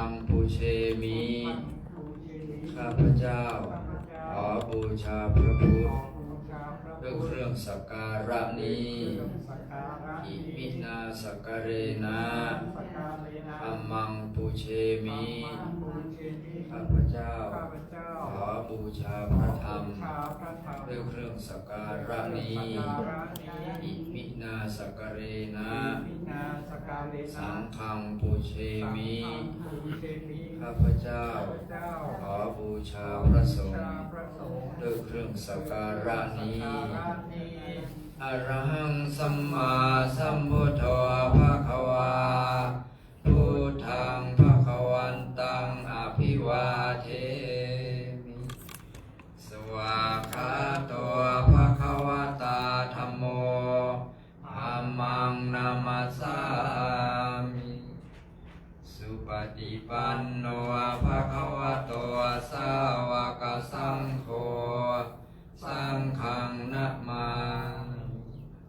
งปูเชมิข้าพเจ้าขอบูชาพระพุทธด้วยเครื่องสักการะนี้อิมินาสักการะนะธัมมังปูเชมิข้าพเจ้าขอบูชาพระธรรมด้วยเครื่องสักการะนี้อิมินาสักการะนะสังฆังปูเชมิข้าพเจ้าขอบูชาพระสงฆ์ด้วยเครื่องสักการะนี้อะระหังสัมมาสัมพุทโธภะคะวาพุทธังภะคะวันตังอภิวาเทมิสวากขาโตภะคะวะตาธัมโมธัมมังนามัสสามิสุปฏิปันโนภะคะวะโตสาวกสังโฆสังฆังนะมา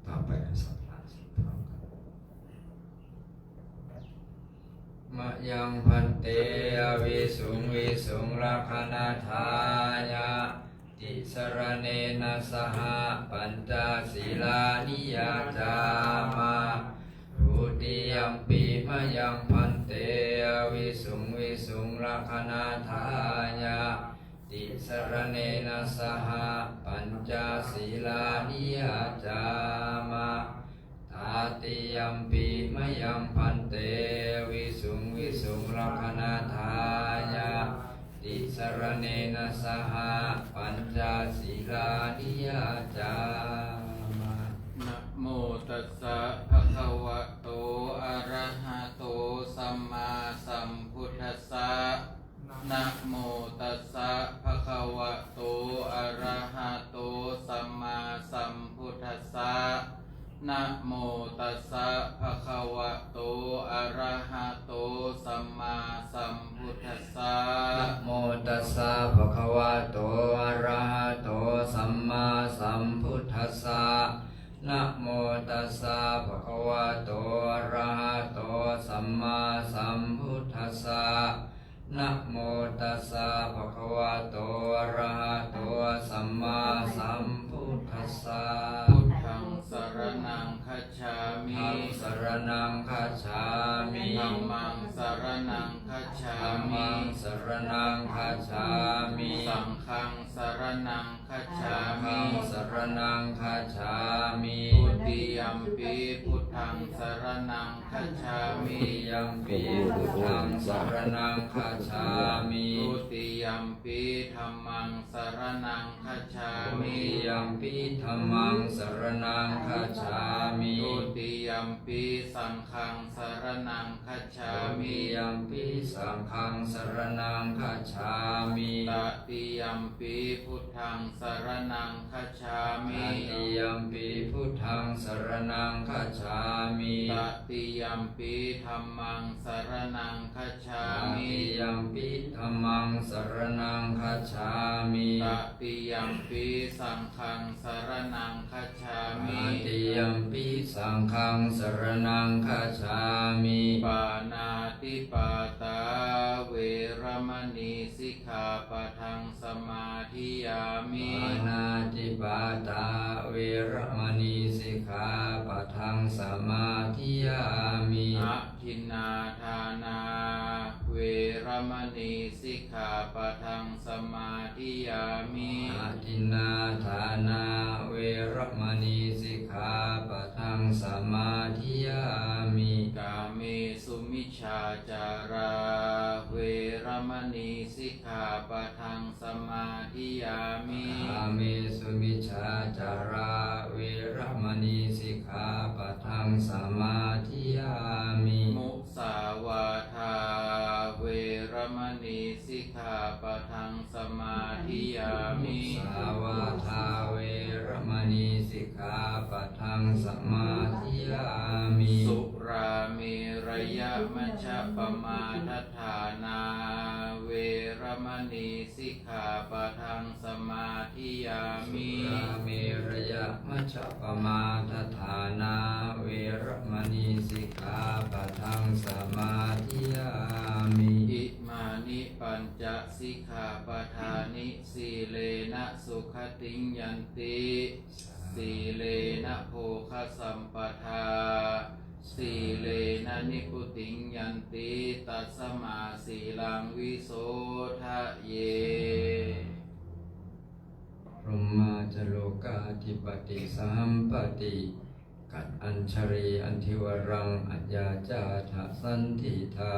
ต่อไปสัมผัสพร้อมกันมะยังพันเตอวิสุงวิสุงลักขณทายะติสรเนนะสหปัญจศีลานิยาจามาทุติยัมปีมะยังพันเตอวิสุงวิสุงลักขณทายะติสรเนนะสหปัญจศีลานิยาจามาตาติยัมปีมะยังพันเตวิสุงวิสุงลักขณทายะติสรเนนะสหปัญจศีลานิยาจามานะโมตัสสะภะคะวะโตอะระหะโตสัมมาสัมพุทธัสสะนะโมตัสสะภะคะวะโตอะระหะโตสัมมาสัมพุทธัสสะนะโมตัสสะภะคะวะโตอะระหะโตสัมมาสัมพุทธัสสะนะโมตัสสะภะคะวะโตอะระหะโตสัมมาสัมพุทธัสสะนะโมตัสสะภะคะวะโตอะระหะโตสัมมาสัมพุทธัสสะนะโมตัสสะภะคะวะโตอะระหะโตสัมมาสัมพุทธัสสะพุทธังสรณังคัจฉามิธัมมังสรณังคัจฉามิธัมมังสรณังคัจฉามิธัมมังสรณังคัจฉามิสังฆังสรณังคัจฉามิสรณังคัจฉามิทุติยัมปิพุทธังสรณังคัจฉามิยัมปิพุทธังสรณังคัจฉามิทุติยัมปิธัมมังสรณังคัจฉามิยัมปิธัมมังสรณังคัจฉามิทุติยัมปิสังฆังสรณังคัจฉามิยัมปิสังฆังสรณังคัจฉามิตติยัมปิพุทธังสรณังคัจฉามิตติยัมปิพุทธังสรณังคัจฉามิตติยัมปิธัมมังสรณังคัจฉามิตติยัมปิธัมมังสรณังคัจฉามิตติยัมปิสังฆังสรณังคัจฉามิตติยัมปิสังฆังสรณังคัจฉามิปานาติปาตาเวรมณีสิกขาปะทังสมาธิยามิปานาติปาตาเวรมณีสิกขาปะทังสมาธิยามิอะทินนาทานาเวรมณีสิกขาปะทังสมาธิยามิอะทินนาทานาเวรมณีสิกขาปะทังสมาธิยามิกาเมสุมิจฉาจาราเวรมณีสิกขาปะทังสมาธิยามิกาเมสุมิจฉาจาราเวรมณีสิกขาปะทังสมาธิยามิมุสาวาทาเวรมณีสิกขาปะทังสมาธิยามิมุสาวาทาเวรมณีสิกขาปะทังสมาธิยามิสุราเมรยมัชฌะปมาทัฏฐานาเวรมณีสิกขาปะทังสมาธิยามิสุราเมรยมัชฌะปมาทัฏฐานาเวรมณีสิกขาปะทังสมาธิยามิอิ สิกขาปทานิสีเลนะสุขติงยันติสีเลนะโภคสัมปทาสีเลนะนิพุติงยันติตัสมาสีลังวิโสทะเยพรหมาจโลกาธิปติสัมปติกัดอัญชรีอันทิวรังอัญญาจาทะสันติธา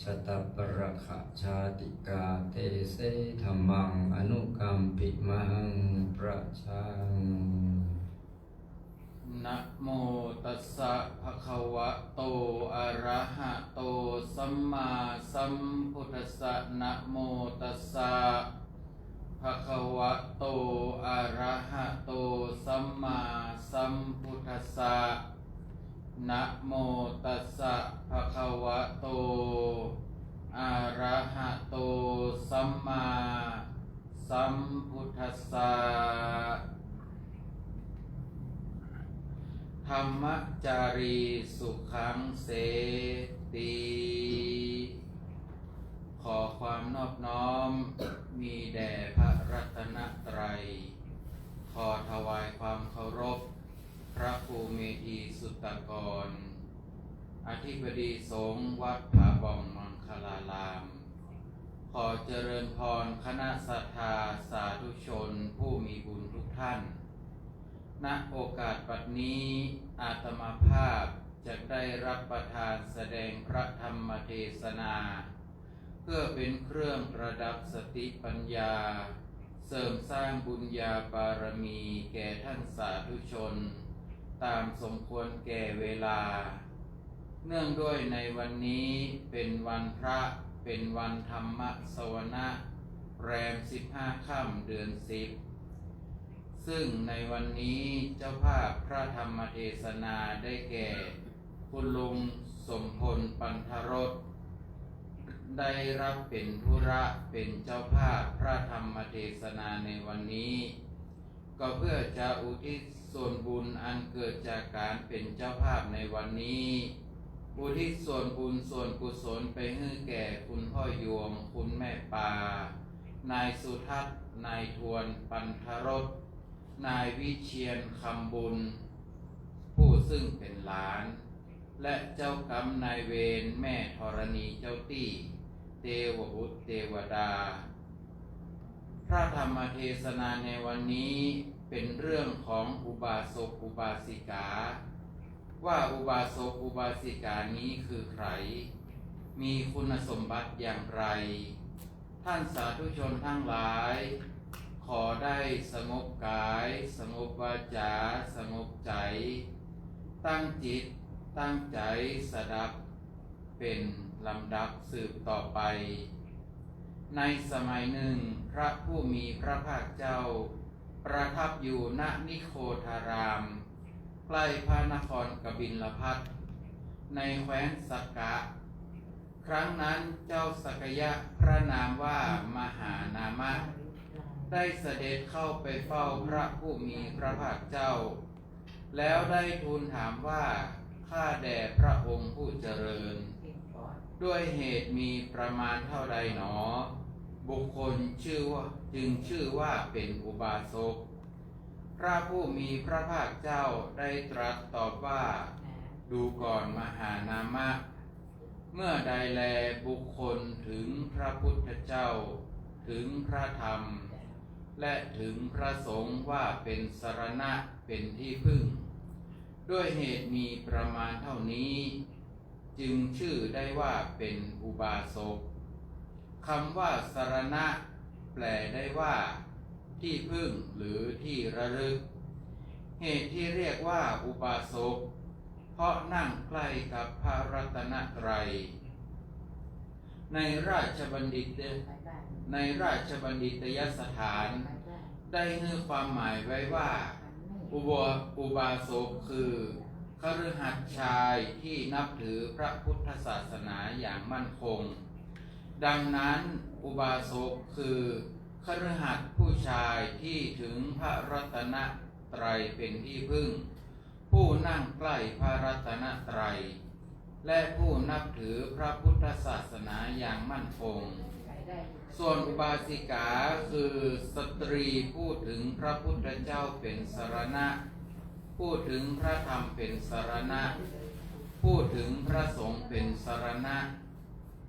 ชะตปรขะชาติกาเตเสธัมมังอนุกัมปิมังประชังนะโมตัสสะภะคะวะโตอะระหะโตสัมมาสัมพุทธัสสะนะโมตัสสะภะคะวะโตอะระหะโตสัมมาสัมพุทธัสสะนะโมตัสสะภะคะวะโตอะระหะโตสัมมาสัมพุทธัสสะธรรมจารีสุขังเสติขอความนอบน้อมมีแด่พระรัตนตรัยขอถวายความเคารพพระภูมิทีสุตตกรอธิบดีสงฆ์วัดผาบ่องมังคลาราม ขอเจริญพรคณะศรัทธาสาธุชนผู้มีบุญทุกท่านณโอกาสบัดนี้อาตมาภาพจะได้รับประทานแสดงพระธรรมเทศนา เพื่อเป็นเครื่องประดับสติปัญญาเสริมสร้างบุญญาบารมีแก่ท่านสาธุชนตามสมควรแก่เวลาเนื่องด้วยในวันนี้เป็นวันพระเป็นวันธรรมสวนะแรม15 ค่ำเดือน10ซึ่งในวันนี้เจ้าภาพพระธรรมเทศนาได้แก่คุณลุงสมพลปันธรสได้รับเป็นธุระเป็นเจ้าภาพพระธรรมเทศนาในวันนี้ก็เพื่อจะอุทิศส่วนบุญอันเกิดจากการเป็นเจ้าภาพในวันนี้อุทิศส่วนบุญส่วนกุศลไปให้แก่คุณพ่อยวงคุณแม่ปานายสุทัศน์นายทวนปันธรสนายวิเชียรคำบุญผู้ซึ่งเป็นหลานและเจ้ากรรมนายเวรแม่ธรณีเจ้าตี้เทวบุตรเทวดาพระธรรมเทศนาในวันนี้เป็นเรื่องของอุบาสกอุบาสิกาว่าอุบาสกอุบาสิกานี้คือใครมีคุณสมบัติอย่างไรท่านสาธุชนทั้งหลายขอได้สงบกายสงบวาจาสงบใจตั้งจิตตั้งใจสดับเป็นลำดับสืบต่อไปในสมัยหนึ่งพระผู้มีพระภาคเจ้าประทับอยู่ณนิโคธารามใกล้พระนครกบิลพัสในแคว้นสักกะครั้งนั้นเจ้าสักยะพระนามว่ามหานามะได้เสด็จเข้าไปเฝ้าพระผู้มีพระภาคเจ้าแล้วได้ทูลถามว่าข้าแด่พระองค์ผู้เจริญด้วยเหตุมีประมาณเท่าใดหนอบุคคลจึงชื่อว่าเป็นอุบาสกพระผู้มีพระภาคเจ้าได้ตรัสตอบว่าดูก่อนมหานามะเมื่อใดแลบุคคลถึงพระพุทธเจ้าถึงพระธรรมและถึงพระสงฆ์ว่าเป็นสรณะเป็นที่พึ่งด้วยเหตุมีประมาณเท่านี้จึงชื่อได้ว่าเป็นอุบาสกคำว่าสรณะแปลได้ว่าที่พึ่งหรือที่ระลึกเหตุที่เรียกว่าอุบาสกเพราะนั่งใกล้กับพระรัตนตรัยในราชบัณฑิตยสถานได้ให้ความหมายไว้ว่าอุบาสกคือคฤหัสถ์ชายที่นับถือพระพุทธศาสนาอย่างมั่นคงดังนั้นอุบาสกคือคฤหัสถ์ผู้ชายที่ถึงพระรัตนตรัยเป็นที่พึ่งผู้นั่งใกล้พระรัตนตรัยและผู้นับถือพระพุทธศาสนาอย่างมั่นคง ส่วนอุบาสิกาคือสตรีพูดถึงพระพุทธเจ้าเป็นสรณะพูดถึงพระธรรมเป็นสรณะพูดถึงพระสงฆ์เป็นสรณะ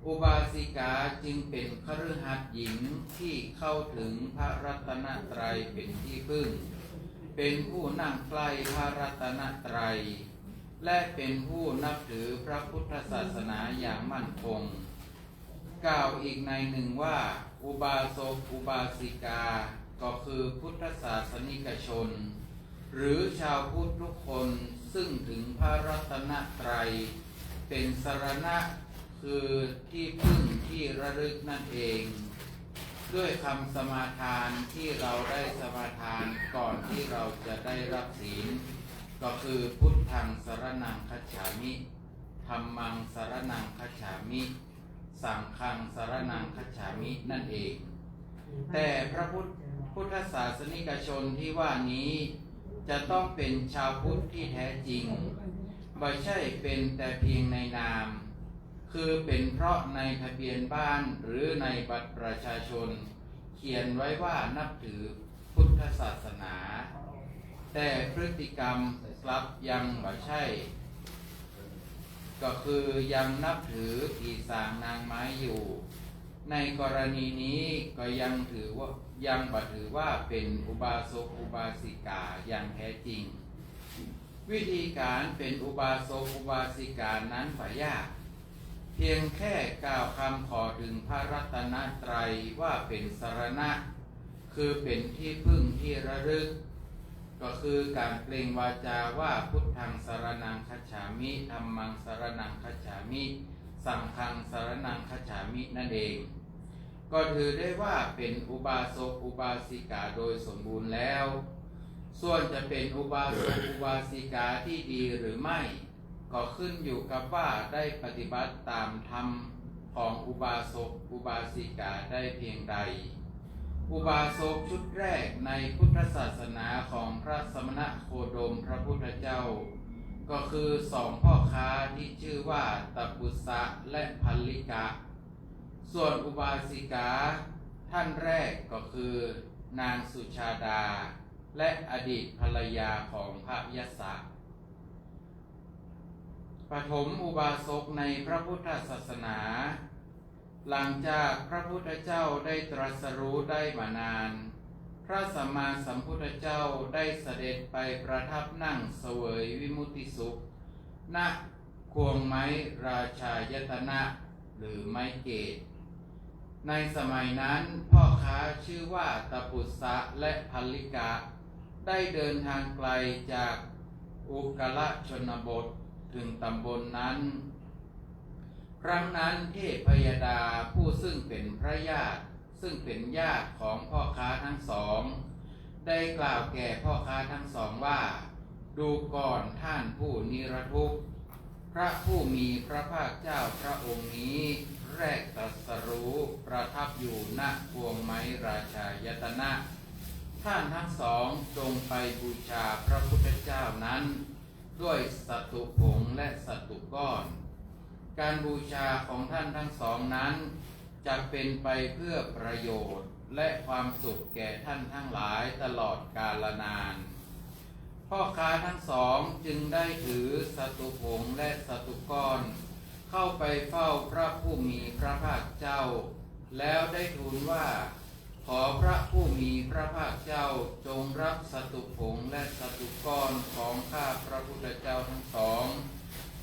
อุบาสิกาจึงเป็นคฤหัสถ์หญิงที่เข้าถึงพระรัตนตรัยเป็นที่พึ่งเป็นผู้นั่งใกล้พระรัตนตรัยและเป็นผู้นับถือพระพุทธศาสนาอย่างมั่นคงกล่าวอีกในหนึ่งว่าอุบาสกอุบาสิกาก็คือพุทธศาสนิกชนหรือชาวพุทธทุกคนซึ่งถึงพระรัตนตรัยเป็นสรณะคือที่พึ่งที่ระลึกนั่นเองด้วยคำสมาทานที่เราได้สมาทานก่อนที่เราจะได้รับศีลก็คือพุทธังสรณังคัจฉามิธัมมังสรณังคัจฉามิสังฆังสรณังคัจฉามินั่นเองแต่พระพุทธศาสนิกชนที่ว่านี้จะต้องเป็นชาวพุทธที่แท้จริงไม่ใช่เป็นแต่เพียงในนามคือเป็นเพราะในทะเบียนบ้านหรือในบัตรประชาชนเขียนไว้ว่านับถือพุทธศาสนาแต่พฤติกรรมกลับยังไม่ใช่ก็คือยังนับถือผีสางนางไม้อยู่ในกรณีนี้ก็ยังถือว่าเป็นอุบาสกอุบาสิกาอย่างแท้จริงวิธีการเป็นอุบาสกอุบาสิกานั้นไม่ยากเพียงแค่กล่าวคำขอถึงพระรัตนตรัยว่าเป็นสรณะคือเป็นที่พึ่งที่ระลึกก็คือการเปล่งวาจาว่าพุทธังสรณังคัจฉามิธัมมังสรณังคัจฉามิสังฆังสรณังคัจฉามินั่นเองก็ถือได้ว่าเป็นอุบาสกอุบาสิกาโดยสมบูรณ์แล้วส่วนจะเป็นอุบาสกอุบาสิกาที่ดีหรือไม่ก็ขึ้นอยู่กับว่าได้ปฏิบัติตามธรรมของอุบาสกอุบาสิกาได้เพียงใดอุบาสกชุดแรกในพุทธศาสนาของพระสมณโคดมพระพุทธเจ้าก็คือสองพ่อค้าที่ชื่อว่าตปุสะและพัลลิกะส่วนอุบาสิกาท่านแรกก็คือนางสุชาดาและอดีตภรรยาของพระยศปฐมอุบาสกในพระพุทธศาสนาหลังจากพระพุทธเจ้าได้ตรัสรู้ได้มานานพระสัมมาสัมพุทธเจ้าได้เสด็จไปประทับนั่งเสวยวิมุตติสุขณควงไม้ราชายตนะหรือไม้เกศในสมัยนั้นพ่อค้าชื่อว่าตปุสะและพัลลิกะได้เดินทางไกลจากอุกลชนบทถึงตำบลนั้นครั้งนั้นเทพยดาผู้ซึ่งเป็นพระญาติซึ่งเป็นญาติของพ่อค้าทั้งสองได้กล่าวแก่พ่อค้าทั้งสองว่าดูก่อนท่านผู้นิรทุกข์พระผู้มีพระภาคเจ้าพระองค์นี้แรกตรัสรู้ประทับอยู่ณพวงไม้ราชายตนะท่านทั้งสองจงไปบูชาพระพุทธเจ้านั้นด้วยสัตุผงและสัตุก้อนการบูชาของท่านทั้งสองนั้นจะเป็นไปเพื่อประโยชน์และความสุขแก่ท่านทั้งหลายตลอดกาลนานพ่อค้าทั้งสองจึงได้ถือสัตุผงและสัตุก้อนเข้าไปเฝ้าพระผู้มีพระภาคเจ้าแล้วได้ทูลว่าขอพระผู้มีพระภาคเจ้าจงรับสัตุผงและสัตุก้อนของข้าพระพุทธเจ้าทั้งสอง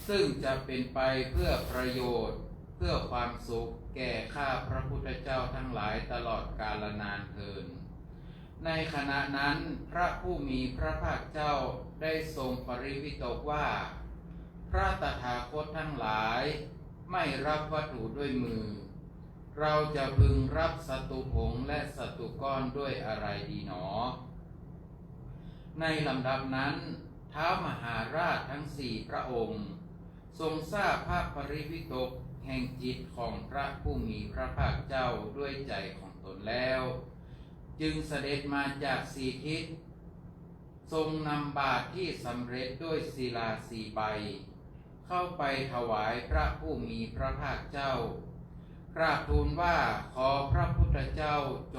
ซึ่งจะเป็นไปเพื่อประโยชน์เพื่อความสุขแก่ข้าพระพุทธเจ้าทั้งหลายตลอดกาลนานเทอญในขณะนั้นพระผู้มีพระภาคเจ้าได้ทรงปริวิตกว่าพระตถาคตทั้งหลายไม่รับวัตถุด้วยมือเราจะพึงรับสัตุผงและสัตุก้อนด้วยอะไรดีหนอในลำดับนั้นท้าวมหาราชทั้งสี่พระองค์ทรงทราบภาพปริวิตกแห่งจิตของพระผู้มีพระภาคเจ้าด้วยใจของตนแล้วจึงเสด็จมาจากสี่ทิศทรงนำบาตรที่สำเร็จด้วยศิลาสี่ใบเข้าไปถวายพระผู้มีพระภาคเจ้า กราบทูลว่าขอพระพุทธเจ้าจ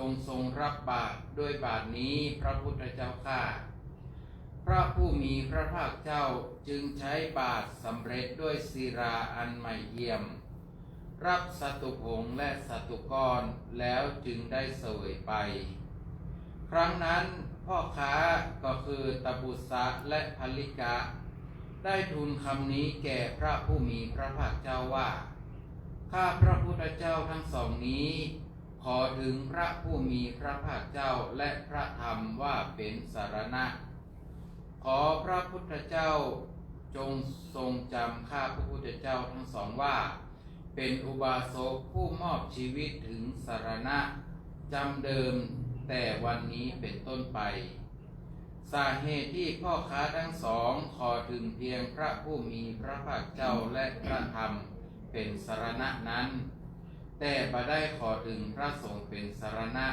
งทรงรับบาตรด้วยบาตรนี้พระพุทธเจ้าข้าพระผู้มีพระภาคเจ้าจึงใช้บาตรสำเร็จด้วยศิราอันใหม่เอี่ยมรับสัตุผงและสัตุกรแล้วจึงได้เสวยไปครั้งนั้นพ่อค้าก็คือตบุษะและภลิกะได้ทูลคำนี้แก่พระผู้มีพระภาคเจ้าว่าข้าพระพุทธเจ้าทั้งสองนี้ขอถึงพระผู้มีพระภาคเจ้าและพระธรรมว่าเป็นสรณะขอพระพุทธเจ้าจงทรงจำข้าพระพุทธเจ้าทั้งสองว่าเป็นอุบาสกผู้มอบชีวิตถึงสรณะจำเดิมแต่วันนี้เป็นต้นไปสาเหตุที่พ่อค้าทั้งสองขอถึงเพียงพระผู้มีพระภาคเจ้าและพระธรรมเป็นสรณะนั้นแต่บ่ได้ขอถึงพระสงฆ์เป็นสรณะ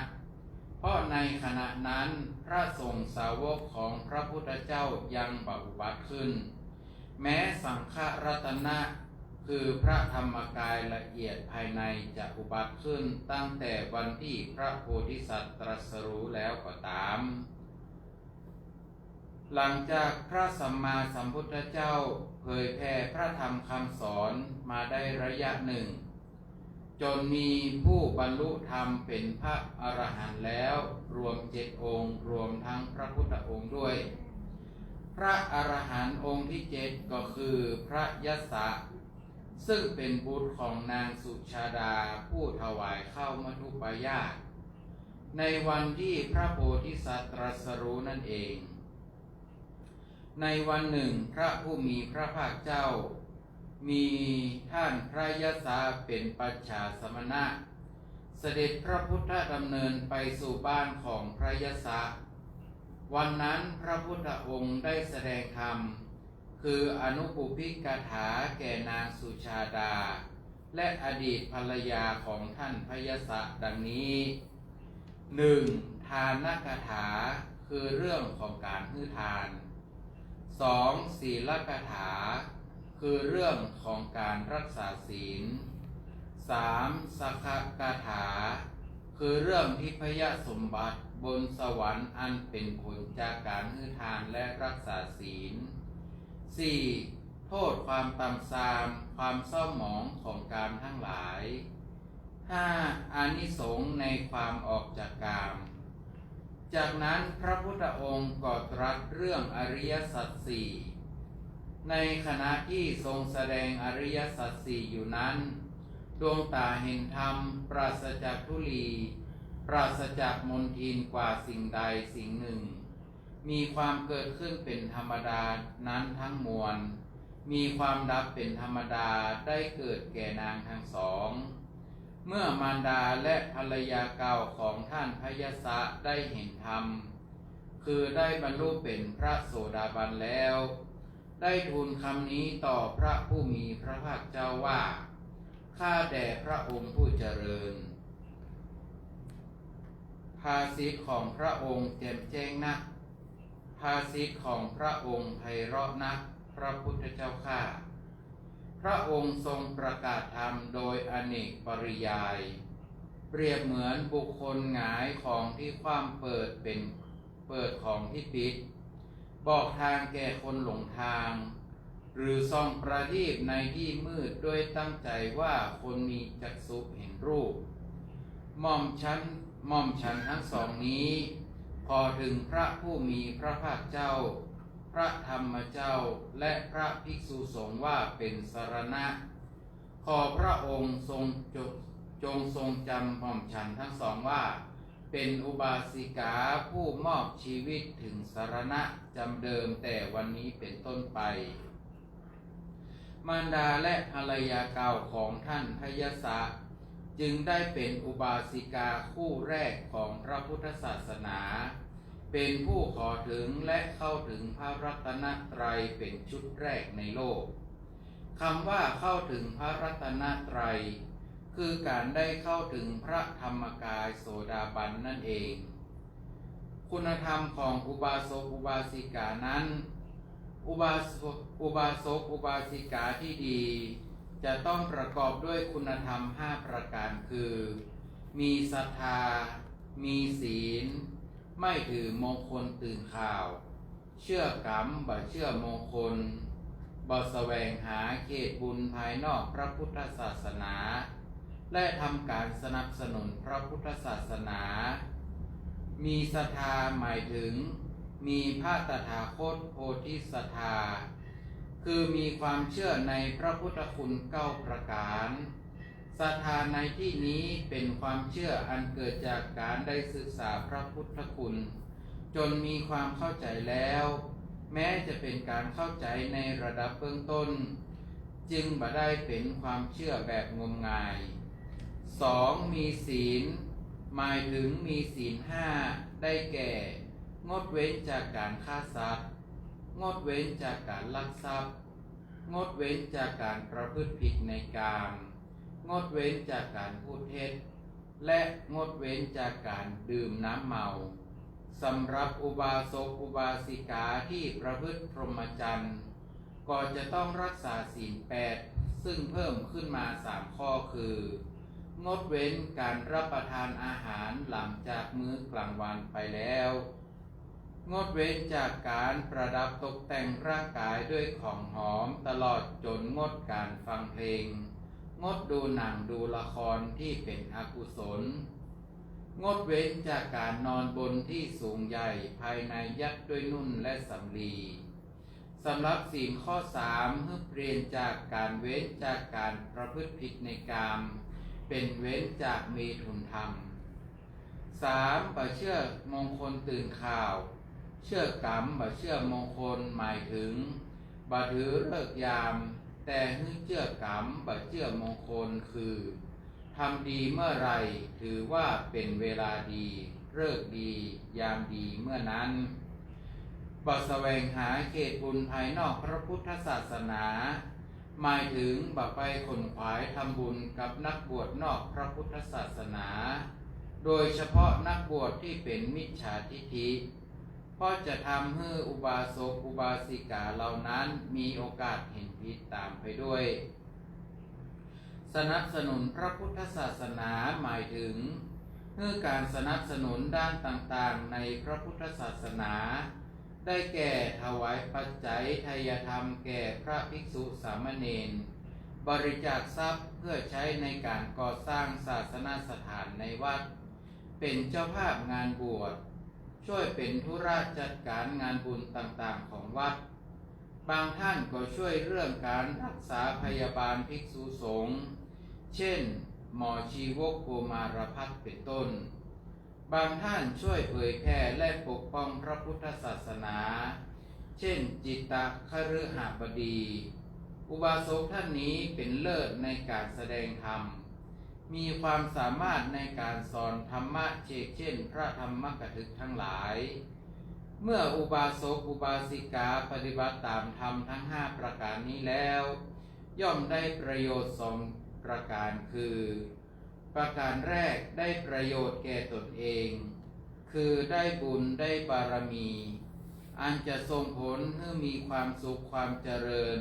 เพราะในขณะนั้นพระสงฆ์สาวกของพระพุทธเจ้ายังอุบัติขึ้นแม้สังฆรัตนะคือพระธรรมกายละเอียดภายในจะอุบัติขึ้นตั้งแต่วันที่พระโพธิสัตว์ตรัสรู้แล้วก็ตามหลังจากพระสัมมาสัมพุทธเจ้าเผยแผ่พระธรรมคำสอนมาได้ระยะหนึ่งจนมีผู้บรรลุธรรมเป็นพระอรหันต์แล้วรวม7 องค์รวมทั้งพระพุทธองค์ด้วยพระอรหันต์องค์ที่7ก็คือพระยศะซึ่งเป็นบุตรของนางสุชาดาผู้ถวายข้าวมัทุปายาตในวันที่พระโพธิสัตว์ตรัสรู้นั่นเองในวันหนึ่งพระผู้มีพระภาคเจ้ามีท่านพระยศะเป็นปัจฉาสมณะเสด็จพระพุทธดำเนินไปสู่บ้านของพระยศะวันนั้นพระพุทธองค์ได้แสดงธรรมคืออนุปุพิกถาแก่นางสุชาดาและอดีตภรรยาของท่านพระยศะดังนี้ 1. ทานกถาคือเรื่องของการให้ทาน 2. ศีลกถาคือเรื่องของการรักษาศีล 3. สักขกถาคือเรื่องทิพยสมบัติบนสวรรค์อันเป็นผลจากการให้ทานและรักษาศีล 4. โทษความต่ำทรามความเศร้าหมองของกามทั้งหลาย 5. อานิสงส์ในความออกจากกามจากนั้นพระพุทธองค์ก็ตรัสเรื่องอริยสัจสี่ในขณะที่ทรงแสดงอริยสัจสี่อยู่นั้นดวงตาเห็นธรรมปราศจากทุลีปราศจากมลทินกว่าสิ่งใดสิ่งหนึ่งมีความเกิดขึ้นเป็นธรรมดานั้นทั้งมวลมีความดับเป็นธรรมดาได้เกิดแก่นางทั้งสองเมื่อมารดาและภรรยาเก่าของท่านพยศะได้เห็นธรรมคือได้บรรลุเป็นพระโสดาบันแล้วได้ทูลคำนี้ต่อพระผู้มีพระภาคเจ้าว่าข้าแด่พระองค์ผู้เจริญภาษิตของพระองค์แจ่มแจ้งนักภาษิตของพระองค์ไพเราะนักพระพุทธเจ้าข้าพระองค์ทรงประกาศธรรมโดยอเนกปริยายเปรียบเหมือนบุคคลหงายของที่คว่ำเปิดของที่ปิดบอกทางแก่คนหลงทางหรือส่องประทีปในที่มืดด้วยตั้งใจว่าคนมีจักษุเห็นรูปหม่อมฉันทั้งสองนี้พอถึงพระผู้มีพระภาคเจ้าพระธรรมเจ้าและพระภิกษุสงฆ์ว่าเป็นสรณะขอพระองค์จงทรงจำหม่อมฉันทั้งสองว่าเป็นอุบาสิกาผู้มอบชีวิตถึงสรณะจำเดิมแต่วันนี้เป็นต้นไปมารดาและภรรยาเก่าของท่านพยศะจึงได้เป็นอุบาสิกาคู่แรกของพระพุทธศาสนาเป็นผู้ขอถึงและเข้าถึงพระรัตนตรัยเป็นชุดแรกในโลกคำว่าเข้าถึงพระรัตนตรัยคือการได้เข้าถึงพระธรรมกายโสดาบันนั่นเองคุณธรรมของอุบาสกอุบาสิกานั้นอุบาสกอุบาสิกาที่ดี จะต้องประกอบด้วยคุณธรรม5ประการคือ มีศรัทธา มีศีล ไม่ถือมงคลตื่นข่าว เชื่อกรรมบ่เชื่อมงคลบ่แสวงหาเขตบุญภายนอกพระพุทธศาสนา และทำการสนับสนุนพระพุทธศาสนา มีศรัทธาหมายถึงมีพระตถาคตโพธิศรัทธา คือมีความเชื่อในพระพุทธคุณ9ประการศรัทธาในที่นี้เป็นความเชื่ออันเกิดจากการได้ศึกษาพระพุทธคุณจนมีความเข้าใจแล้ว แม้จะเป็นการเข้าใจในระดับเบื้องต้นจึงบ่ได้เป็นความเชื่อแบบงมงาย 2. มีศีลหมายถึงมีศีล5ได้แก่ งดเว้นจากการฆ่าสัตว์งดเว้นจากการลักทรัพย์งดเว้นจากการประพฤติผิดในกามงดเว้นจากการพูดเท็จและงดเว้นจากการดื่มน้ำเมาสำหรับอุบาสกอุบาสิกาที่ประพฤติพรหมจรรย์ก็จะต้องรักษาศีล8ซึ่งเพิ่มขึ้นมา3ข้อคืองดเว้นการรับประทานอาหารหลังจากมื้อกลางวันไปแล้วงดเว้นจากการประดับตกแต่งร่างกายด้วยของหอมตลอดจนงดการฟังเพลงงดดูหนังดูละครที่เป็นอกุศลงดเว้นจากการนอนบนที่สูงใหญ่ภายในยัดด้วยนุ่นและสำลีสำหรับศีลข้อ3ให้เปลี่ยนจากการเว้นจากการประพฤติผิดในกามเป็นเว้นจากเมถุนธรรม 3. บ่เชื่อมงคลตื่นข่าวเชื่อกรรมบ่เชื่อมงคลหมายถึงบ่ถือฤกษ์ยามแต่ฮึเชื่อกรรมบ่เชื่อมงคลคือทำดีเมื่อไรถือว่าเป็นเวลาดีฤกษ์ดียามดีเมื่อนั้นบ่แสวงหาเขตบุญภายนอกพระพุทธศาสนาหมายถึงบ่ไปขนขวายทำบุญกับนักบวชนอกพระพุทธศาสนาโดยเฉพาะนักบวชที่เป็นมิจฉาทิฏฐิเพราะจะทำให้อุบาสกอุบาสิกาเหล่านั้นมีโอกาสเห็นผิดตามไปด้วยสนับสนุนพระพุทธศาสนาหมายถึงให้การสนับสนุนด้านต่างๆในพระพุทธศาสนาได้แก่ถวายปัจจัยทายธรรมแก่พระภิกษุสามเณรบริจาคทรัพย์เพื่อใช้ในการก่อสร้างศาสนสถานในวัดเป็นเจ้าภาพงานบวชช่วยเป็นธุระจัดการงานบุญต่างๆของวัดบางท่านก็ช่วยเรื่องการรักษาพยาบาลภิกษุสงฆ์เช่นหมอชีวกโกมารพัฒน์เป็นต้นบางท่านช่วยเผยแผ่และปกป้องพระพุทธศาสนาเช่นจิตตคฤหบดีอุบาสกท่านนี้เป็นเลิศในการแสดงธรรมมีความสามารถในการสอนธรรมะเช่นพระธรรมกถึกทั้งหลายเมื่ออุบาสกอุบาสิกาปฏิบัติตามธรรมทั้ง5ประการนี้แล้วย่อมได้ประโยชน์2ประการคือประการแรกได้ประโยชน์แก่ตนเองคือได้บุญได้บารมีอันจะส่งผลให้มีความสุขความเจริญ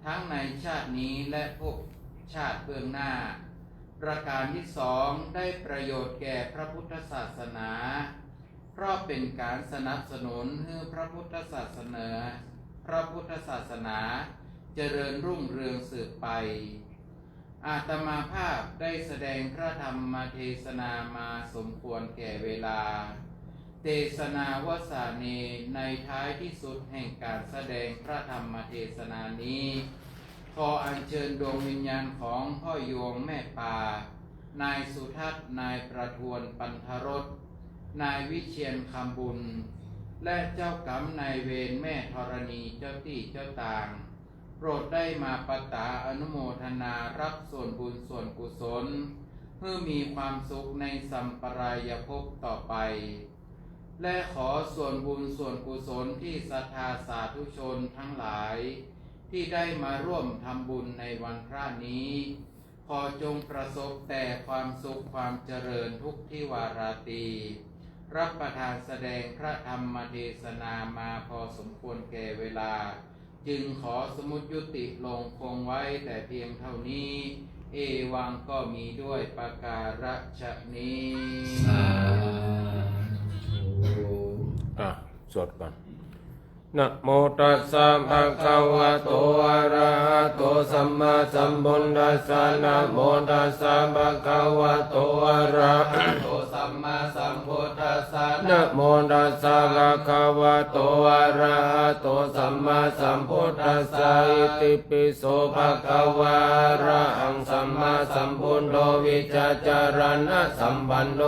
ทั้งในชาตินี้และภพชาติเบื้องหน้าประการที่2ได้ประโยชน์แก่พระพุทธศาสนาเพราะเป็นการสนับสนุนให้พระพุทธศาสนาเจริญรุ่งเรืองสืบไปอาตมาภาพได้แสดงพระธรรมเทศนามาสมควรแก่เวลาเทศนาวสาเนในท้ายที่สุดแห่งการแสดงพระธรรมเทศนานี้ขออัญเชิญดวงวิญญาณของพ่อโยงแม่ป่านายสุทัศน์นายประทวนปันธรสนายวิเชียรคำบุญและเจ้ากรรมนายเวรแม่ธรณีเจ้าที่เจ้าต่างโปรดได้มาปตาอนุโมทนารับส่วนบุญส่วนกุศลเพื่อมีความสุขในสัมปรายภพต่อไปและขอส่วนบุญส่วนกุศลที่ศรัทธาสาธุชนทั้งหลายที่ได้มาร่วมทำบุญในวันพระนี้ขอจงประสบแต่ความสุขความเจริญทุกที่วาราตรีรับประทานแสดงพระธรรมเทศนามาพอสมควรแก่เวลา จึงขอสมุดยุติลงคงไว้แต่เพียงเท่านี้ เอวังก็มีด้วยประการฉนี้ สาธุ สวดก่อนนะโมตัสสะภะคะวะโตอะระหะโตสัมมาสัมพุทธัสสะนะโมตัสสะภะคะวะโตอะระหะโตสัมมาสัมพุทธัสสะนะโมตัสสะภะคะวะโตอะระหะโตสัมมาสัมพุทธัสสะอิติปิโสภะคะวะอะระหังสัมมาสัมพุทโธวิจจจารณะสัมปันโน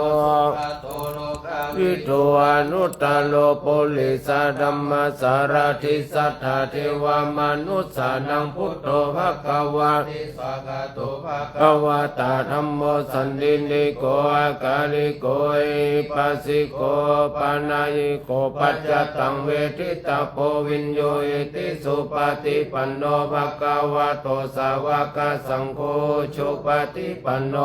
วิโตอนุตตโลปุริสธัมมัสสารทิสัทธาเทวามนุสสานังพุทโธภควาภวตาธัมโมสันตินิโกอากาลิโกปัสสิโกปานายิโกปัจจตังเวทิตาโพวินโยเอติสุปฏิปันโนภควะโตสาวกสังโฆชุปฏิปันโน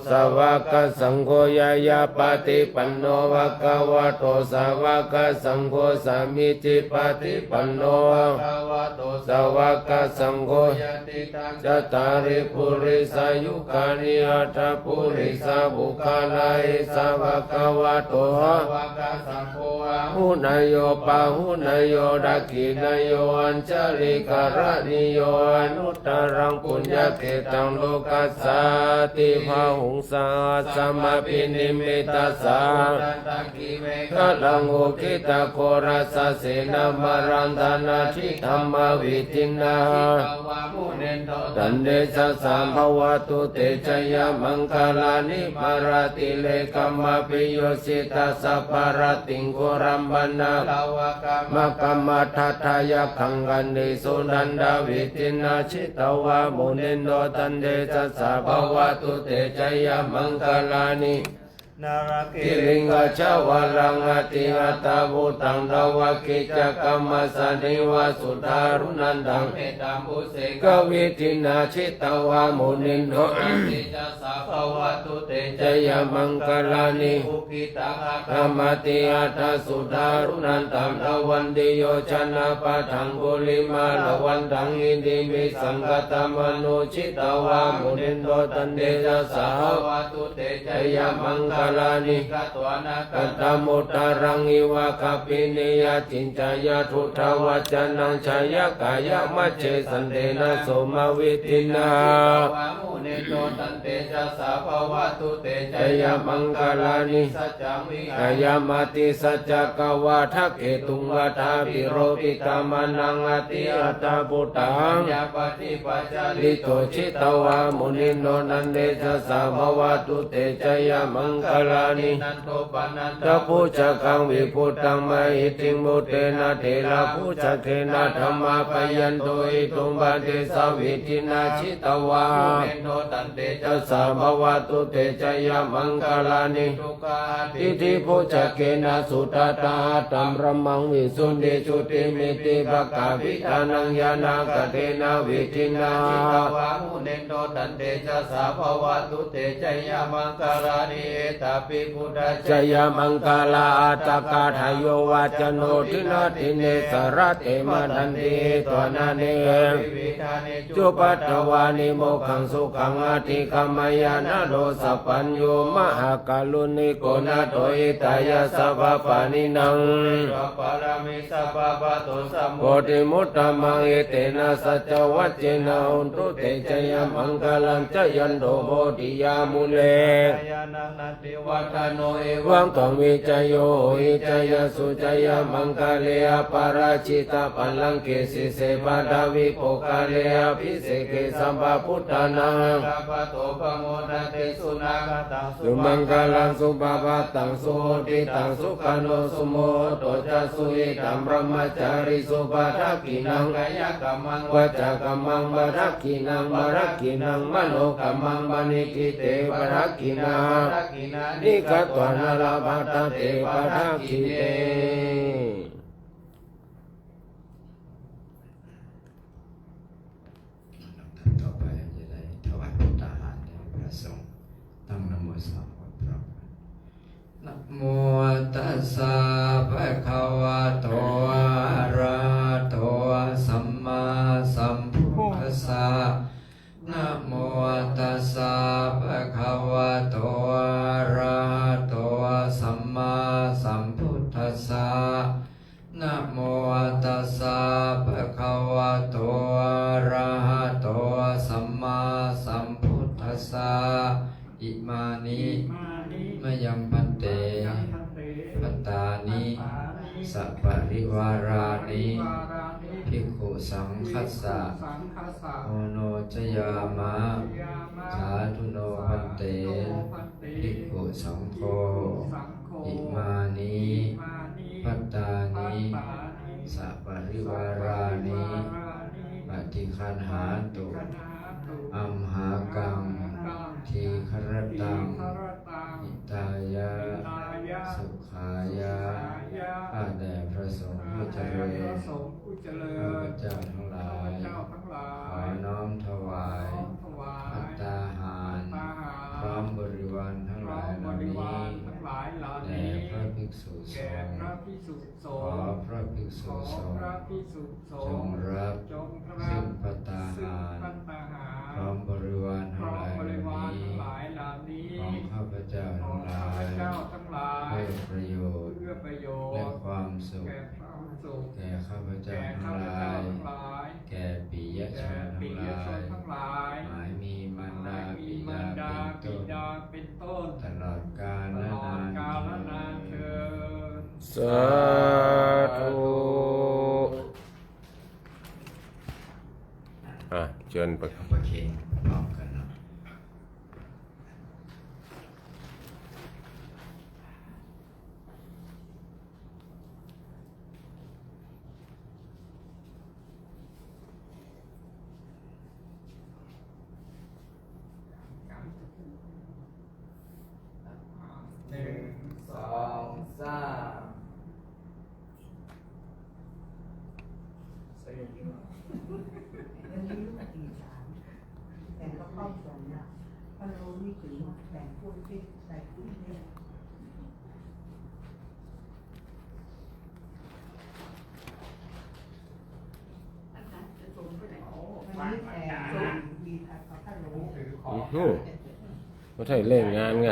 สาวกสังโฆยายาปฏิปันโนภควะโตสาวกสังโฆสามิจิปฏิปันโนสาวกสังโฆจตาริปุริสายุคานิอัตถปุริสาบุคาลายสาวกวะโตหุนายโยปะหุนายโยดักขินายโยอัญชลิการณิโยอนุตตรังปุญญเกตังโลกัสสาติภาหุงสาสัมมาปินิมิตาสาขลังโอคิตาโครัสเสนามารันธนาทิธรรมวิทินาตันเดชะสามภวตุเตชะยมังคลานิปารติเลกัมมาปิโยสิตาสัพพารติงโกรัมบนามะกัมมัทธายะขังกันติสุนันดาวิทินาชิตวะมุนินโดตันเดชะสามภวตุเตชะยมังคลานิกิลิงกชาวรังอติอัตตาบุตังดาวกิจกรรมสันนิวาสุทารุนันตังกวิทินาชิตวะมุนินโดจยมังคลานิธรรมติอัตตาสุทารุนันตังดาวันติโยชนะปัทังกุลิมาลวันตังอิติมิสังกตมโนชิตวะมุนินโดตันเดชะสาวจยมังคลานิกัตตมุตตรังอิวะคปินิยจินจายาทุทวัจนังชายกายมัจเจสันเดนะโสมวิตินาจยมังคลานิกายมาติสัจจกวาทะเกตุงวัฏาปิโรปิกามานังอติอัตตาปุตังลิโตชิตวะมุนิโนนันเดชะสามวะตุเตจยมังคลานิตะพุจกังวิพุตังมหิติมุเตนะเทระพุจเทนะธรรมาปยันโตอิตุมบาเตสาวิทินาชิตวะจะสามวะตุเตจยมังคลานิทิฏฐิพุจเกนะสุตตาตัมรมังวิสุนติจุติมิติภกาวิธานังยานากเทนะวิทินาจยมังคลาอัตตกาทายโยวาจโนทินาทิเนสรเตมะทันติตัวนาเนจุปัตตวานิโมขังสุขังอธิคัมมยานาโดสัพพัญโยมหากาลุนิโกนาโตอิตายาสัพพานินังโพธิมุตตมังเอเตนะสัจจวัจเจนะอุนตุเตจยมังคลังจยันโดโพธิยามุเลวังกังวิจโยหิจยสุจยมังคเลอปาราชิตาปัลลังเกสิเสปาดาวิโปกาเลอภิเสเกสัมปพุทธานังสุมังคลังสุภาพตังสุติตังสุขันโนสุโมโตจะสุหิตัมบรมจาริสุปาทักขินังวัจกัมมังบารักขินังบารักขินังมโนกัมมังบานิกิเตบารักขินานิกัตวานาลาภาตเตบารักขิเตต่อไปจะได้ถวายพระทหารแด่พระสงฆ์ตั้งนะโมสามจบพร้อมกันนะโมตัสสะภะคะวะโตอะระหะโต ยังพันเตพัตตานิสัพปริวารานิภิกขุสังคัสสะโอโนจยามะสาธุโนพันเตภิกขุสังโฆอิมานิพัตตานิสัพปริวารานิปฏิคันหาตุอัมหากังทีครตังอิตายะสุขายะข้าแต่พระสงฆ์ผู้เจริญข้าพเจ้าทั้งหลายขอน้อมถวายภัตตาหารพร้อมบริวารทั้งหลายเหล่านี้แด่พระภิกษุสงฆ์ขอพระภิกษุสงฆ์จงรับซึ่งภัตตาหารพร้อมบริวารทั้งหลายเหล่านี้ของข้าพเจ้าทั้งหลายเพื่อประโยชน์และความสุขแก่ข้าพเจ้าทั้งหลายแก่ปิยชนทั้งหลายหมายมีมารดาบิดาเป็นต้นตลอดกาลและนานเถิด สาธุเชิญประ ประเคนพร้อมกันเนาะหนึ่งสองสามสี่ แต่ก็เข้าสวนนะพอรู้นี่ถึงแต่งพูดที่ใส่พูดเนี่ยมันไม่แต่งมีผัดกับข้าวรู้ ไม่ใช่เล่นงานไง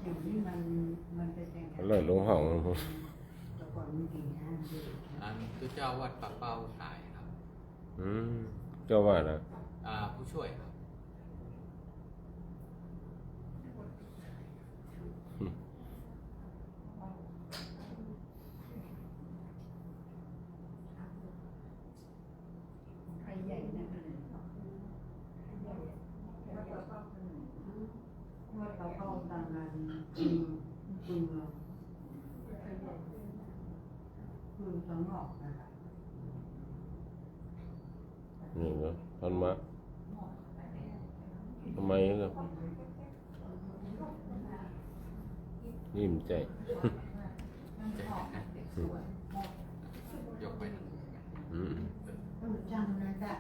อยู่นี่มันเป็นแต่ง เลิกลงห้อง แต่ก่อนมันกินงานอยู่ อันคือเจ้าวัดปากเป้าตายครับ เจ้าว่านะ ผู้ช่วยครับ ใครใหญ่นะว่าเราเข้าตามงานคุณสังหอกนะคะ นี่เนาะท่านมาทำไมครับยิ้มใจ ยกไป ต้องจำนะจ๊ะ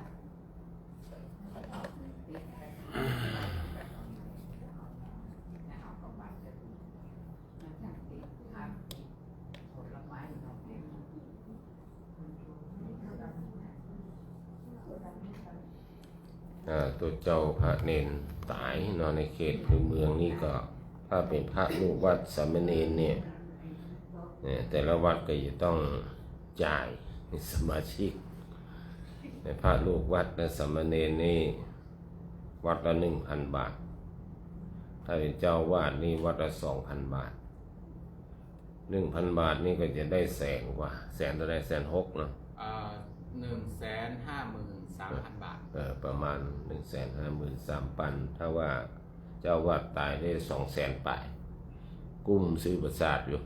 ตัวเจ้าพระเนนตายนอนในเขตพื้นเมืองนี่ก็ถ้าเป็นพระลูกวัดสามเณรเนี่ยแต่ละวัดก็จะต้องจ่ายสมาชิกในพระลูกวัดและสามเณรนี่วัดละ 1,000 บาทถ้าเป็นเจ้าวาดนี่วัดละ 2,000 บาท 1,000 บาทนี่ก็จะได้แสนกว่าแสนเท่าไร160,000เนาะ153,000 บาท ประมาณ 153,000 ถ้าว่าเจ้าวาดตายได้ 200,000 ปลายกุ้มซื้อประสาทอยู่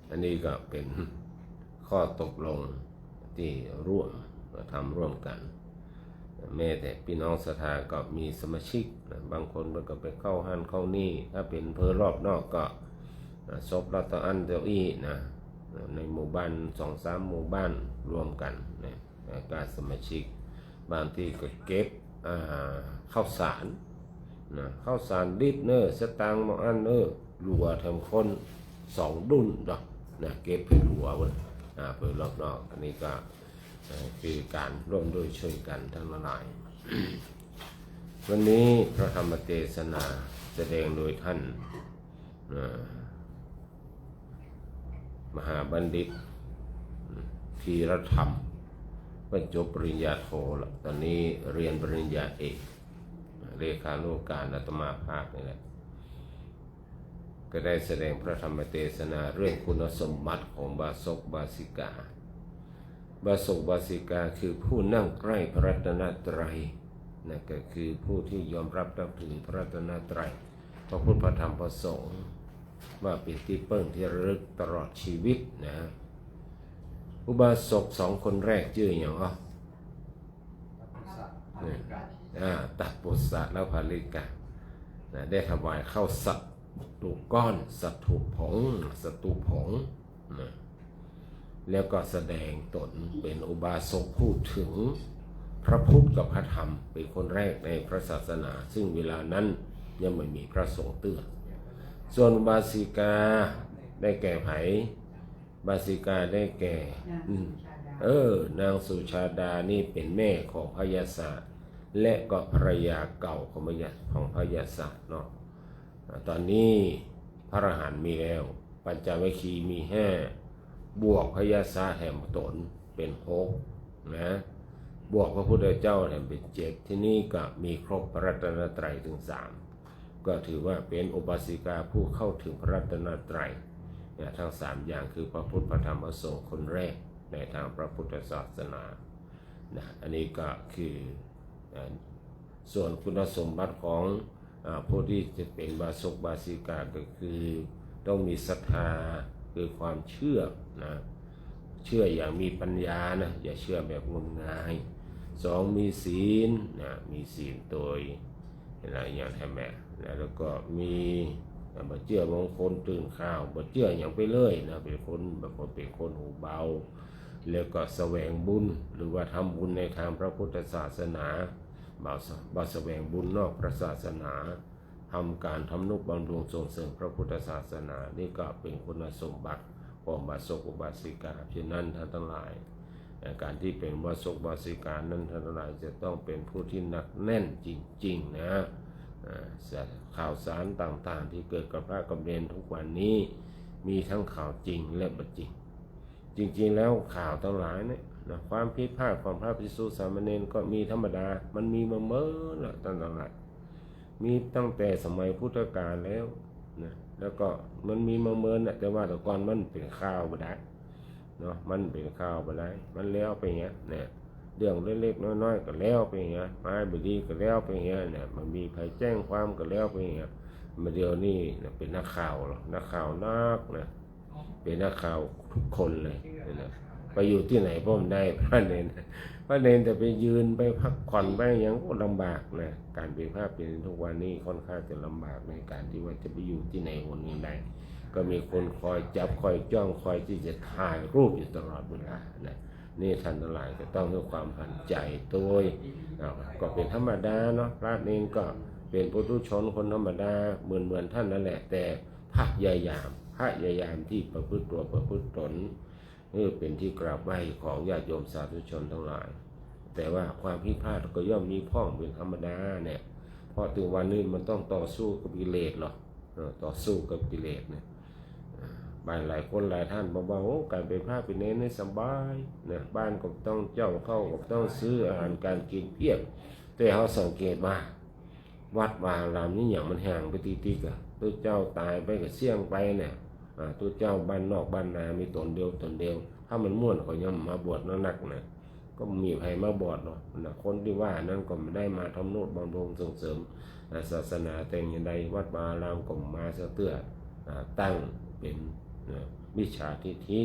อันนี้ก็เป็นข้อตกลงที่ร่วมทำร่วมกันแม้แต่พี่น้องศรัทธาก็มีสมาชิกบางคนก็ไปเข้าห้านเข้านี่ถ้าเป็นเพอรอบนอกก็ซบรัตอันเดียวอีนะในหมู่บ้าน 2-3 หมู่บ้านรวมกันนะการสมาชิกบางที่ก็เก็บข้าวสารนะข้าวสารดิบเนอสตางค์บางอันรัวทำคน2 ดุนดอกนะเก็บเพื่อรัวเว้ยเพื่อรอบนอกอันนี้ก็คือการร่วมด้วยช่วยกันทั้งหลาย วันนี้พระธรรมเทศนาแสดงโดยท่านมหาบัณฑิตธีรธรรม ก็จบปริญญาโทแล้วตอนนี้เรียนปริญญาเอกเลขานุการอาตมาภาคนี่แหละก็ได้แสดงพระธรรมเทศนาเรื่องคุณสมบัติของบาศกบาสิกาบาศกบาสิกาคือผู้นั่งใกล้พระรัตนตรัยนั่นก็คือผู้ที่ยอมรับนับถือพระรัตนตรัยพระพุทธพระธรรมพระสงฆ์ว่าเป็นที่พึ่งที่ระลึกตลอดชีวิตนะอุบาสกสองคนแรกชื่ออย่างตัดปุษะแล้วภาลิกาได้ถวายข้าวสัตว์ตุก้อนสัตว์ถูกผงสัตว์ถูกผงนะแล้วก็แสดงตนเป็นอุบาสกพูดถึงพระพุทธกับพระธรรมเป็นคนแรกในพระศาสนาซึ่งเวลานั้นยังไม่มีพระสงฆ์เตือนส่วนอุบาสิกาได้แก่ไผบาสิกาได้แก่นางสุชาดานี่เป็นแม่ของพญาศาสตร์และก็ภรรยาเก่าของพญาศาสตร์เนาะตอนนี้พระอรหันต์มีแล้วปัญจวัคคีย์มี5บวกพญาศาสตร์แห่งตนเป็น6นะบวกพระพุทธเจ้าแห่งเป็น7ที่นี่ก็มีครบพระรัตนตรัยถึง3ก็ถือว่าเป็นอุบาสิกาผู้เข้าถึงพระรัตนตรัยทั้ง3อย่างคือพระพุทธพระธรรมพระสงฆ์คนแรกในทางพระพุทธศาสนาอันนี้ก็คือส่วนคุณสมบัติของผู้ที่จะเป็นบาศกบาสิกาก็คือต้องมีศรัทธาคือความเชื่อนะเชื่ออย่างมีปัญญานะอย่าเชื่อแบบงมงาย2มีศีลนะมีศีลโดยอะไรอย่างแท้แม่แล้วก็มีบ่เชื่อบางคนตื่นข้าวบ่เชื่ออย่างไปเลยนะเป็นคนแบบเป็นคนหูเบาแล้วก็แสวงบุญหรือว่าทำบุญในทางพระพุทธศาสนาบ่แสวงบุญนอกพระศาสนาทำการทำนุบำรุงส่งเสริมพระพุทธศาสนานี่ก็เป็นคุณสมบัติของบาศกอุบาสิกาฉะนั้นท่านทั้งหลายการที่เป็นบาศกบาสิกานั้นท่านทั้งหลายจะต้องเป็นผู้ที่หนักแน่นจริงๆนะข่าวสารต่างๆที่เกิดกับพระกับเนรทุกวันนี้มีทั้งข่าวจริงและบ่จริงจริงๆแล้วข่าวทั้งหลายเนี่ยความผิดพลาดของพระภิกษุสามเณรก็มีธรรมดามันมีมาเมื่อละตั้งแต่มีตั้งแต่สมัยพุทธกาลแล้วนะแล้วก็มันมีมาเมื่อนะแต่ว่าแต่ก่อนมันเป็นข่าวบ่ได้เนาะมันเป็นข่าวบ่ได้มันแล้วไปอย่างเงี้ยเนี่ยเรื่องเล็กๆน้อยๆก็แล้วไปอย่างเงี้ยไม่บดีก็แล้วไปอย่างเงี้ยเนี่ยมันมีใครแจ้งความก็แล้วไปอย่างเงี้ยมาเดี๋ยวนี้เป็นนักข่าวหรอนักข่าวนักนะเป็นนักข่าวทุกคนเลยนะไปอยู่ที่ไหนพ่อมันได้พระเนรแต่ไปยืนไปพักผ่อนไปอย่างก็ลำบากนะการเป็นพระเป็นทุกวันนี้ค่อนข้างจะลำบากในการที่ว่าจะไปอยู่ที่ไหนคนนี้ได้ก็มีคนคอยจับคอยจ้องคอยที่จะถ่ายรูปอยู่ตลอดเวลานะนี่ท่านทั้งหลายก็ต้องด้วยความหันใจโดยก็เป็นธรรมดาเนาะพระเนรก็เป็นปุถุชนคนธรรมดาเหมือนท่านนั่นแหละแต่พยายามที่ประพฤติตัวประพฤติตนเป็นที่กราบไหว้ของญาติโยมสาธุชนทั้งหลายแต่ว่าความผิดพลาดก็ย่อมมีพ้องเป็นธรรมดาเนี่ยเพราะถึงวันนี้มันต้องต่อสู้กับกิเลสหรอกต่อสู้กับกิเลสเนี่ยบ้านหลายคนหลายท่านบอกว่าโอ้การเป็นพระเป็นเนรนี่สบายนะบ้านก็ต้องเจ้าเข้าก็ต้องซื้ออาหารการกินเพียบแต่เขาสังเกตว่าวัดวาอารามนี่อย่างมันห่างไปตีๆกันตัวเจ้าตายไปกับเสี่ยงไปเนี่ยตัวเจ้าบ้านนอกบ้านนามีตนเดียวถ้ามันม่วนก็ยังมาบวชนักนะก็มีใครมาบวชหรอกนะคนที่ว่านั้นก็ไม่ได้มาทำโนดบำรุงส่งเสริมศาสนาแต่อย่างใดวัดวาอารามก็มาเตื้อตั้งเป็นมิจฉาทิฏฐิ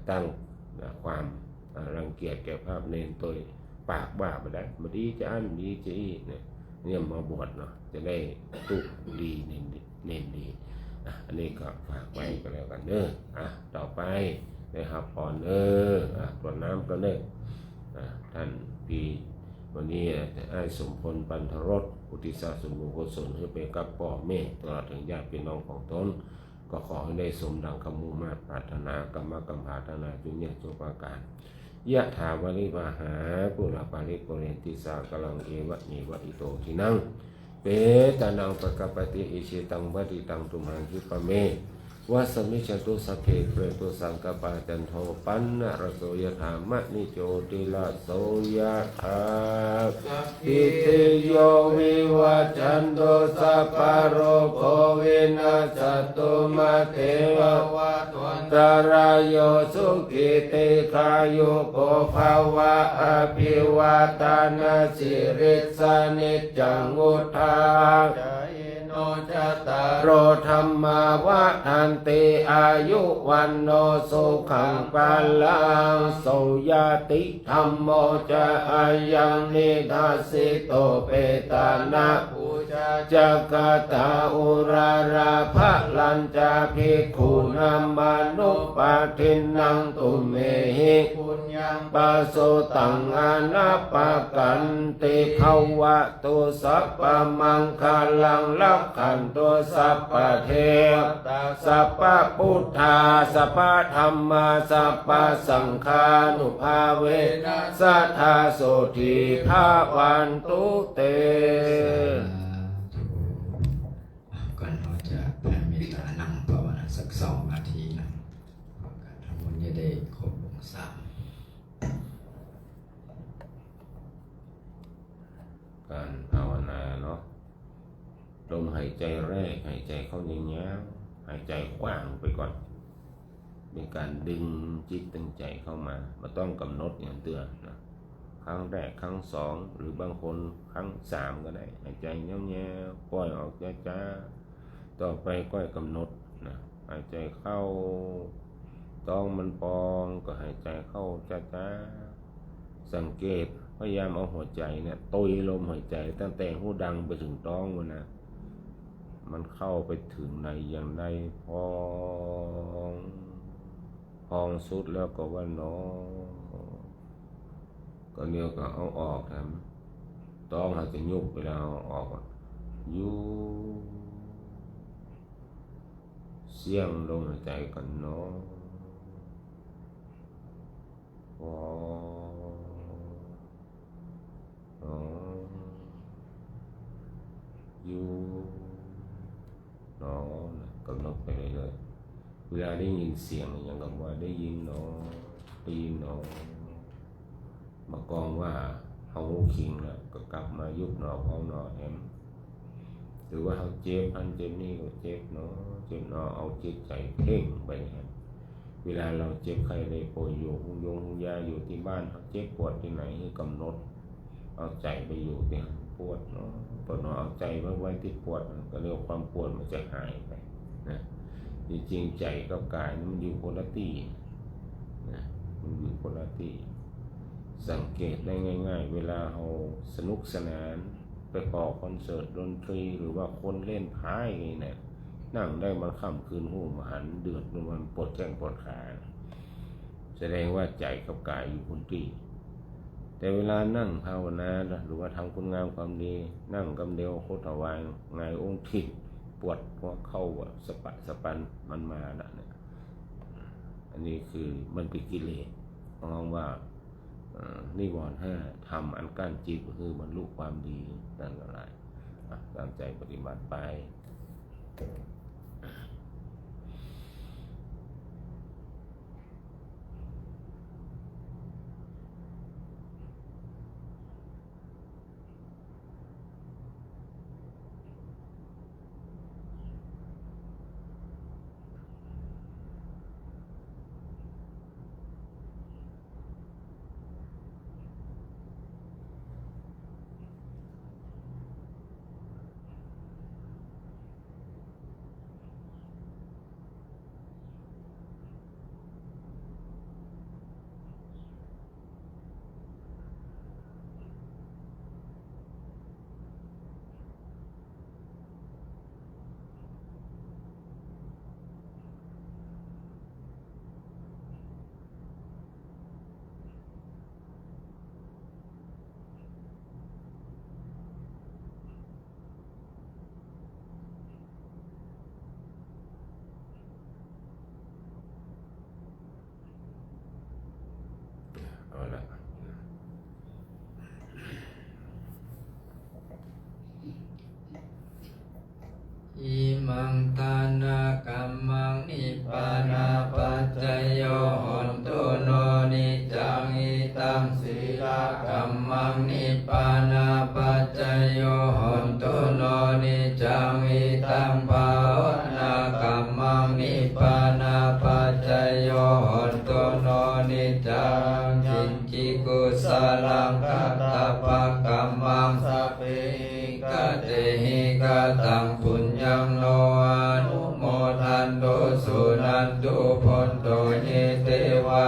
ตั้งความรังเกียจแก่พระเนรตัวปากบ้าไปได้มาดีจะอันดีจะอีเนี่ยมาบวชเนาะจะได้ตุดีเน้นดีอันนี้ก็ฝากไว้ก็แล้วกันเด้อต่อไปนะครับพรกรวดน้ำก็เด้อท่านพี่วันนี้ไอ้สมพลปันธรสอุทิศส่วนบุญกุศลให้เป็นกับพ่อแม่ตลอดถึงญาติพี่น้องของตนก็ขอให้ได้สมดังคำมุ่งมาปรารถนากรรมกรรมภาธนาจุเนี่ยจุปาการยะถาวริวาหาปุราปาริปุเรนติสากลังเอวะเมวะอิโตทินังเปตานังปะกปติอิชิตังวะติตังตุมหังคิปะเม วัสมิจตุสัพเพเปรตุสังกปาจันโทปันนะระโสยถามะนิโจติลาโสยถาอิติโยวิวัจจันโตสัพพะโรโควินาศตุมาเตวะตรายโยสุขิติขายุโกภาวะอภิวาทานาสิริสานิจจังอุทาโนจตารโรธรรมาวะทันติอายุวันโนสุขังปาลังโสยติธรรมโมจะอายังนิทัสสิโตเปตานะภูจักตาอุราราภะลัญจาภิกขุนามานุปาทินังตุเมหิปุญญังปัสโสตังอานาปกันติภวะตุสัพพมังคลังลักขันตุสัพพเทวตาสัพพพุทธาสัพพธัมมาสัพพสังฆานุภาเวนะสัทธาโสทิภาวันตุเตก่อนเราจะแผ่เมตตานั่งภาวนาสัก2 นาทีนะการทำบุญจะได้ครบวงสามการภาวนาเนาะลมหายใจแรกหายใจเข้ายาวๆหายใจกว้างไปก่อนเป็นการดึงจิตตั้งใจเข้ามาไม่ต้องกำหนดอย่างเตือนนะครั้งแรกครั้ง2หรือบางคนครั้ง3ก็ได้หายใจยาวๆปล่อยออกช้าๆต่อไปก็กำหนดนะหายใจเข้าต้องมันปองก็หายใจเข้าช้าๆสังเกตพยายามเอาหัวใจเนี่ยตุยลมหายใจตั้งแต่หูดังไปถึงท้องมันเข้าไปถึงในอย่างใดพองสุดแล้วก็ว่าน้อก็เดียวก็เอาออกทำต้องหาจะยุบเวลาเอาออกยุบเสียงลมหายใจกันน้อพออยู่น้อกำหนดไปเรื่อยๆเวลาได้ยินเสียงอย่างกับว่าได้ยินน้อได้ยินน้อมากองว่าเขาคิงแล้วก็กลับมายุบหนอเขาหนอแอมหรือว่าเขาเจ็บอันเจ็บนี่ก็เจ็บเนาะเจ็บเนาะเอาจิตใจเพ่งไปครับเวลาเราเจ็บใครได้ป่วยอยู่หุงยาอยู่ที่บ้านเขาเจ็บปวดที่ไหนให้กำหนดเอาใจไปอยู่ที่ปวดเนาะปวดเนาะเอาใจไว้ที่ปวดก็เรียกความปวดมันจะหายไปนะจริงๆใจกับกายมันอยู่คนละที่นะมันอยู่คนละที่สังเกตได้ง่ายๆเวลาเราสนุกสนานไปพอคอนเสิร์ตดนตรีหรือว่าคนเล่นพายเนี่ยนั่งได้มาค่ำคืนหูมาหันเดือดมันปวดแข้งปวดขาแสดงว่าใจกับกายอยู่คนที่แต่เวลานั่งภาวนาหรือว่าทำคุณงามความดีนั่งกำเดียวโคตรวายไงองค์ทิศปวดเพราะเข้าสปัดสปันมันมาแล้วเนี่ยอันนี้คือมันเป็นกิเลสมองว่านิวรณ์5ทำอันกั้นจิตก็คือบรรลุความดีนั่นอะไรตั้งใจปฏิบัติไป โตนิเตวา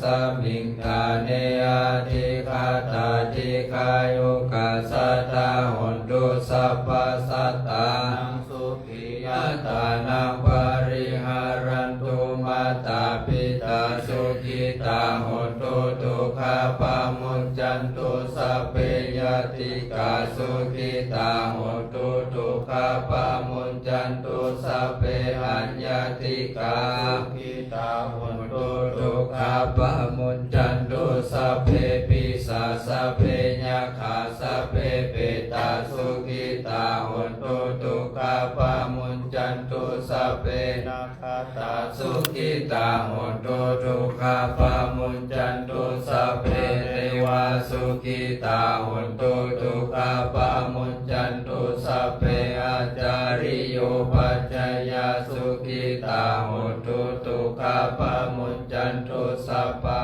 สมิงตาเนอธิคาตาธิคายุกัสสตาหุนตุสัพพสัตตานังสุขิยตานังปริหารันตุมาตาปิตาสุขิตาหุนตุทุกขปามุจจันตุสัพเพยติกาสุขิตาหุนตุทุกขปามุจจันตุสัพเพอัญญติกาสุขิตาหุนตุทุกขปามุจจันตุสัพเพปิสาสัพเพญาคาสัพเพเปตาสุขิตาหุนตุทุกขปามุจจันตุสัพเพนาคาตาสุขิตาหุนตุทุกขปามุจจันตุสัพเพเทวาสุขิตาหุนตุทุกขปามุจจันตุสัพเพอาจาริโยปัจจยาสุขิตาหุนตุทุกขปามุจจันตุสัพพะ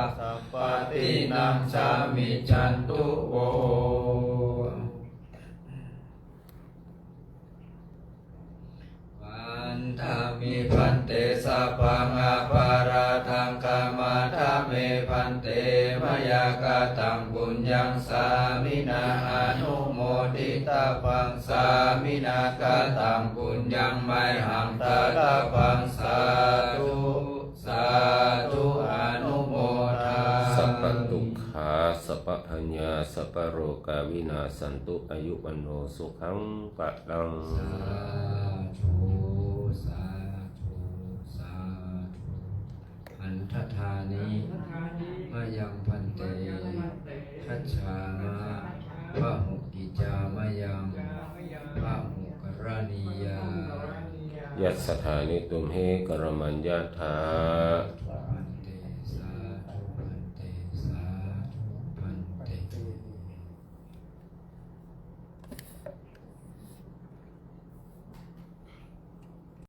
ปฏินังสามิจันตุโววันธามิพันเตสัพพังอาภาราทังกามาธาเมพันเตมยากาตังบุญยังสามินาอนุโมทิตาปังสามินากาตังบุญยังไมหังตาตาปังสาธุสาธุอนุโมทา สัพพทุกขาสัพพะญาสัพพโรกาวินาสันตุอายุวันโนสุขังปะลัง สาธุสาธุสาธุอันทธานิมายังพันเตทัชฌามะพะหุกิจามะยังพะหุกรณียา ยัสสถานิตุมเหกรมัญญาธา